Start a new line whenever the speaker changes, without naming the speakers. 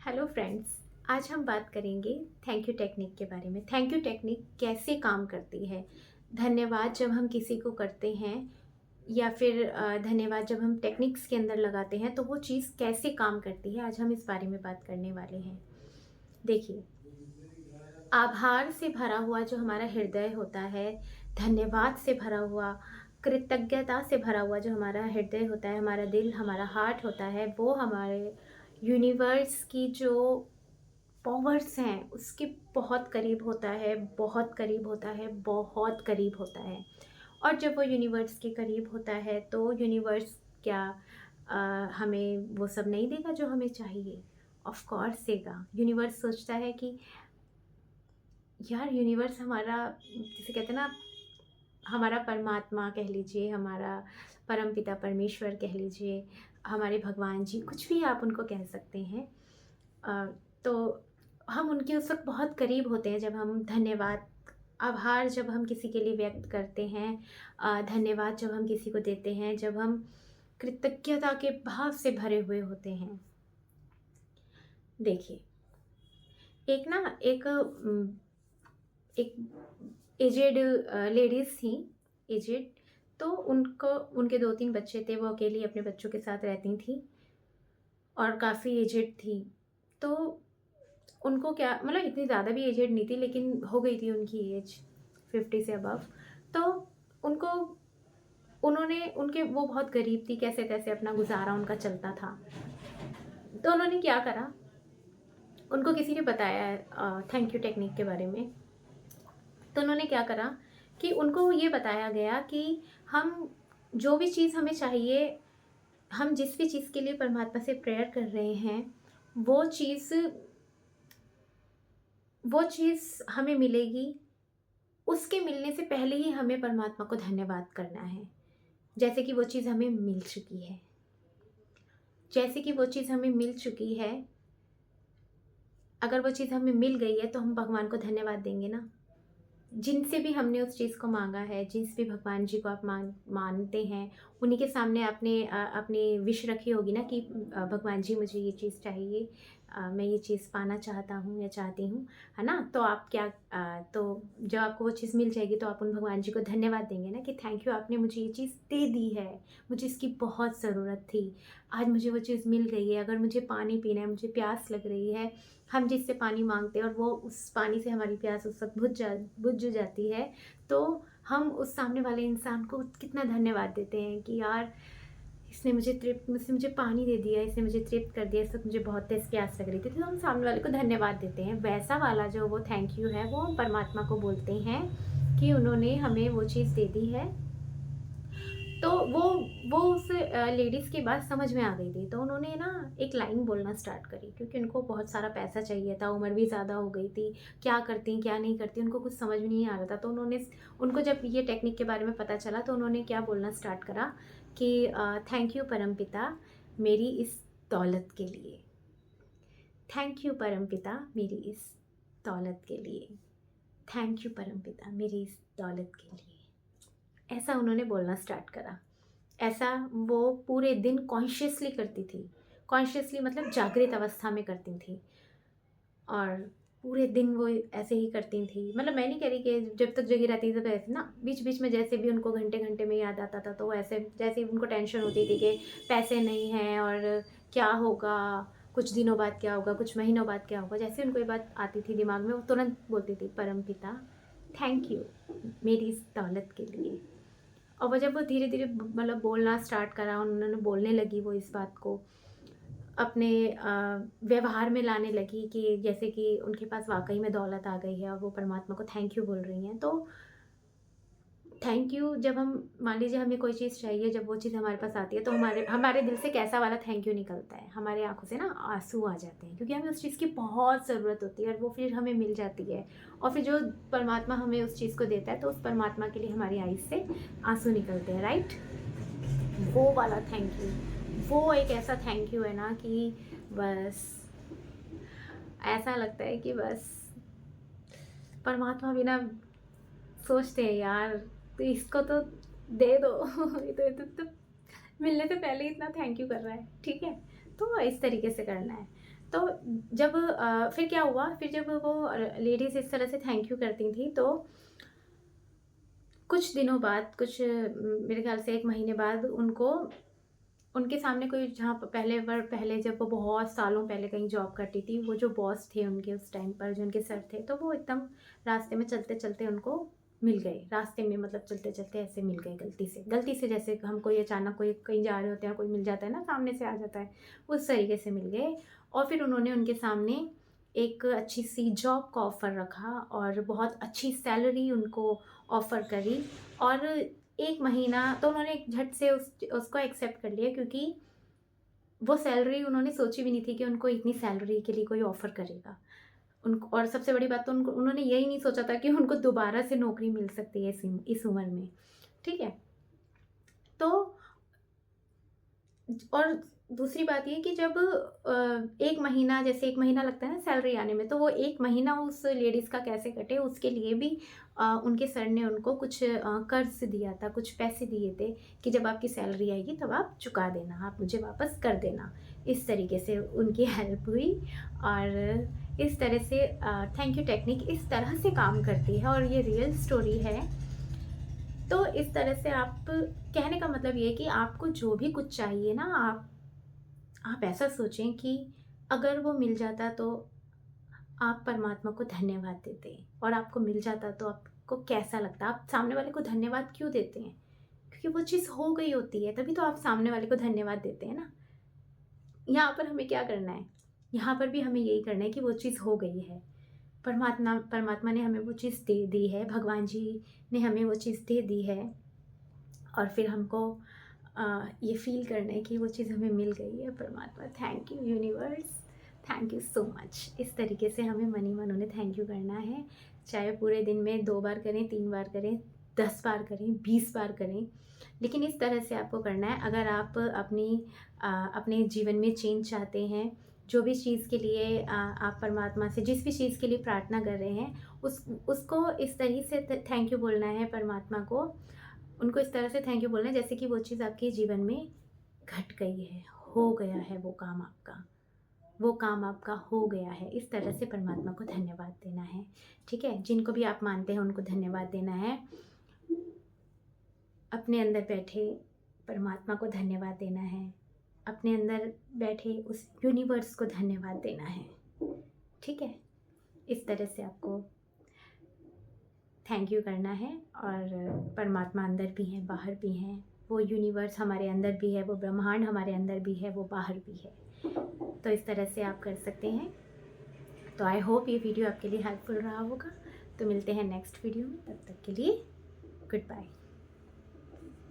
Hello friends. आज हम बात करेंगे थैंक यू टेक्निक के बारे में। थैंक यू टेक्निक कैसे काम करती है। धन्यवाद जब हम किसी को करते हैं या फिर धन्यवाद जब हम टेक्निक्स के अंदर लगाते हैं तो वो चीज़ कैसे काम करती है, आज हम इस बारे में बात करने वाले हैं। देखिए, आभार से भरा हुआ जो हमारा हृदय होता है, धन्यवाद से भरा हुआ, कृतज्ञता से भरा हुआ जो हमारा हृदय होता है, हमारा दिल, हमारा हार्ट होता है, वो हमारे यूनिवर्स की जो पावर्स हैं उसके बहुत करीब होता है, बहुत करीब होता है, बहुत करीब होता है। और जब वो यूनिवर्स के करीब होता है तो यूनिवर्स क्या हमें वो सब नहीं देगा जो हमें चाहिए? ऑफ कोर्स देगा। यूनिवर्स सोचता है कि यार, यूनिवर्स हमारा, जिसे कहते हैं ना, हमारा परमात्मा कह लीजिए, हमारा परमपिता परमेश्वर कह लीजिए, हमारे भगवान जी, कुछ भी आप उनको कह सकते हैं। अ, तो हम उनके उस वक़्त बहुत करीब होते हैं जब हम धन्यवाद, आभार जब हम किसी के लिए व्यक्त करते हैं, धन्यवाद जब हम किसी को देते हैं, जब हम कृतज्ञता के भाव से भरे हुए होते हैं। देखिए, एक ना एक एजेड लेडीज़ थी, एजेड। तो उनको, उनके 2-3 बच्चे थे, वो अकेली अपने बच्चों के साथ रहती थीं और काफ़ी एजेड थी। तो उनको क्या, मतलब इतनी ज़्यादा भी एजेड नहीं थी लेकिन हो गई थी उनकी एज 50 से अबव। तो उनको, उन्होंने, उनके, वो बहुत गरीब थी, कैसे-तैसे अपना गुज़ारा उनका चलता था। तो उन्होंने क्या करा, उनको किसी ने बताया थैंक यू टेक्निक के बारे में। तो उन्होंने क्या करा कि उनको ये बताया गया कि हम, जो भी चीज़ हमें चाहिए, हम जिस भी चीज़ के लिए परमात्मा से प्रेयर कर रहे हैं, वो चीज़ वो चीज़ हमें मिलेगी। उसके मिलने से पहले ही हमें परमात्मा को धन्यवाद करना है। जैसे कि वो चीज़ हमें मिल चुकी है, जैसे कि वो चीज़ हमें मिल चुकी है, अगर वो चीज़ हमें मिल गई है तो हम भगवान को धन्यवाद देंगे ना। जिनसे भी हमने उस चीज़ को माँगा है, जिस भी भगवान जी को आप मानते हैं, उन्हीं के सामने आपने अपनी विश रखी होगी ना कि भगवान जी, मुझे ये चीज़ चाहिए, मैं ये चीज़ पाना चाहता हूँ या चाहती हूँ, है ना? तो आप क्या, तो जब आपको वो चीज़ मिल जाएगी तो आप उन भगवान जी को धन्यवाद देंगे ना कि थैंक यू, आपने मुझे ये चीज़ दे दी है, मुझे इसकी बहुत ज़रूरत थी। आज मुझे वो चीज़ मिल गई है। अगर मुझे पानी पीना है, मुझे प्यास लग रही है, हम जिससे पानी माँगते हैं और वो उस पानी से हमारी प्यास उस वक़्त बुझ जाती है, तो हम उस सामने वाले इंसान को कितना धन्यवाद देते हैं कि यार, इसने मुझे पानी दे दिया, इसने मुझे तृप्त कर दिया, इस वक़्त मुझे बहुत तेज़ प्यास लग रही थी। तो हम सामने वाले को धन्यवाद देते हैं। वैसा वाला जो वो थैंक यू है, वो हम परमात्मा को बोलते हैं कि उन्होंने हमें वो चीज़ दे दी है। तो वो उस लेडीज़ की बात समझ में आ गई थी, तो उन्होंने ना एक लाइन बोलना स्टार्ट करी, क्योंकि उनको बहुत सारा पैसा चाहिए था, उम्र भी ज़्यादा हो गई थी, क्या करती, क्या नहीं करती, उनको कुछ समझ में नहीं आ रहा था। तो उनको जब ये टेक्निक के बारे में पता चला तो उन्होंने क्या बोलना स्टार्ट करा कि थैंक यू परमपिता मेरी इस दौलत के लिए, थैंक यू परमपिता मेरी इस दौलत के लिए, थैंक यू परमपिता मेरी इस दौलत के लिए। ऐसा उन्होंने बोलना स्टार्ट करा। ऐसा वो पूरे दिन कॉन्शियसली करती थी। कॉन्शियसली मतलब जागृत अवस्था में करती थी और पूरे दिन वो ऐसे ही करती थी। मतलब मैं नहीं कह रही कि जब तक जगी रहती थी तब ऐसे ना, बीच-बीच में जैसे भी उनको घंटे-घंटे में याद आता था, तो वो ऐसे, जैसे उनको टेंशन होती थी कि पैसे नहीं हैं और क्या होगा, कुछ दिनों बाद क्या होगा, कुछ महीनों बाद क्या होगा, जैसे उनको ये बात आती थी दिमाग में, वो तुरंत बोलती थी, परमपिता थैंक यू मेरी इस दौलत के लिए। और वो जब वो धीरे-धीरे मतलब बोलना स्टार्ट करा, उन्होंने बोलने लगी वो इस बात को, अपने व्यवहार में लाने लगी कि जैसे कि उनके पास वाक़ई में दौलत आ गई है और वो परमात्मा को थैंक यू बोल रही हैं। तो थैंक यू, जब हम, मान लीजिए हमें कोई चीज़ चाहिए, जब वो चीज़ हमारे पास आती है तो हमारे हमारे दिल से कैसा वाला थैंक यू निकलता है, हमारी आँखों से ना आँसू आ जाते हैं, क्योंकि हमें उस चीज़ की बहुत ज़रूरत होती है और वो फिर हमें मिल जाती है। और फिर जो परमात्मा हमें उस चीज़ को देता है तो उस परमात्मा के लिए हमारी आईज़ से आँसू निकलते हैं, राइट? वो वाला थैंक यू, वो एक ऐसा थैंक यू है ना कि बस ऐसा लगता है कि बस परमात्मा भी ना सोचते हैं, यार तो इसको तो दे दो ये तो मिलने से पहले ही इतना थैंक यू कर रहा है, ठीक है? तो इस तरीके से करना है। तो जब फिर क्या हुआ, फिर जब वो लेडीज़ इस तरह से थैंक यू करती थी, तो कुछ दिनों बाद, कुछ मेरे ख़्याल से 1 महीने बाद उनको, उनके सामने कोई, जहाँ प पहले जब वो बहुत सालों पहले कहीं जॉब करती थी, वो जो बॉस थे उनके उस टाइम पर, जो उनके सर थे, तो वो एकदम रास्ते में चलते-चलते उनको मिल गए। रास्ते में मतलब चलते-चलते ऐसे मिल गए गलती से, जैसे हम कोई अचानक कोई कहीं जा रहे होते हैं, कोई मिल जाता है ना, सामने से आ जाता है, उस तरीके से मिल गए। और फिर उन्होंने उनके सामने एक अच्छी-सी जॉब का ऑफ़र रखा और बहुत अच्छी सैलरी उनको ऑफ़र करी। और 1 महीना तो उन्होंने झट से उसको एक्सेप्ट कर लिया, क्योंकि वो सैलरी उन्होंने सोची भी नहीं थी कि उनको इतनी सैलरी के लिए कोई ऑफ़र करेगा। उनको, और सबसे बड़ी बात तो उन्होंने यही नहीं सोचा था कि उनको दोबारा से नौकरी मिल सकती है इस उम्र में, ठीक है? तो और दूसरी बात ये कि जब 1 महीना, जैसे 1 महीना लगता है ना सैलरी आने में, तो वो 1 महीना उस लेडीज़ का कैसे कटे, उसके लिए भी उनके सर ने उनको कुछ कर्ज़ दिया था, कुछ पैसे दिए थे कि जब आपकी सैलरी आएगी तब आप चुका देना, आप मुझे वापस कर देना। इस तरीके से उनकी हेल्प हुई। और इस तरह से थैंक यू टेक्निक इस तरह से काम करती है, और ये रियल स्टोरी है। तो इस तरह से आप, कहने का मतलब ये है कि आपको जो भी कुछ चाहिए ना, आप ऐसा सोचें कि अगर वो मिल जाता तो आप परमात्मा को धन्यवाद देते, और आपको मिल जाता तो आपको कैसा लगता? आप सामने वाले को धन्यवाद क्यों देते हैं? क्योंकि वो चीज़ हो गई होती है, तभी तो आप सामने वाले को धन्यवाद देते हैं ना। यहाँ पर हमें क्या करना है? यहाँ पर भी हमें यही करना है कि वो चीज़ हो गई है। परमात्मा परमात्मा ने हमें वो चीज़ दे दी है, भगवान जी ने हमें वो चीज़ दे दी है, और फिर हमको ये फ़ील करना है कि वो चीज़ हमें मिल गई है। परमात्मा, thank you universe, thank you so much. इस तरीके से हमें मन ही मन उन्हें थैंक यू करना है। चाहे पूरे दिन में 2 बार करें, 3 बार करें, 10 बार करें, 20 बार करें, लेकिन इस तरह से आपको करना है। अगर आप अपने जीवन में चेंज चाहते हैं, जो भी चीज़ के लिए आप परमात्मा से जिस भी चीज़ के लिए प्रार्थना कर रहे हैं, उसको इस तरह से थैंक यू बोलना है परमात्मा को। उनको इस तरह से थैंक यू बोलना है जैसे कि वो चीज़ आपके जीवन में घट गई है, हो गया है वो काम आपका, वो काम आपका हो गया है। इस तरह से परमात्मा को धन्यवाद देना है, ठीक है? जिनको भी आप मानते हैं उनको धन्यवाद देना है। अपने अंदर बैठे परमात्मा को धन्यवाद देना है। अपने अंदर बैठे उस यूनिवर्स को धन्यवाद देना है, ठीक है? इस तरह से आपको थैंक यू करना है। और परमात्मा अंदर भी हैं, बाहर भी हैं। वो यूनिवर्स हमारे अंदर भी है, वो ब्रह्मांड हमारे अंदर भी है, वो बाहर भी है। तो इस तरह से आप कर सकते हैं। तो आई होप ये वीडियो आपके लिए हेल्पफुल रहा होगा। तो मिलते हैं नेक्स्ट वीडियो में, तब तक के लिए गुड बाय।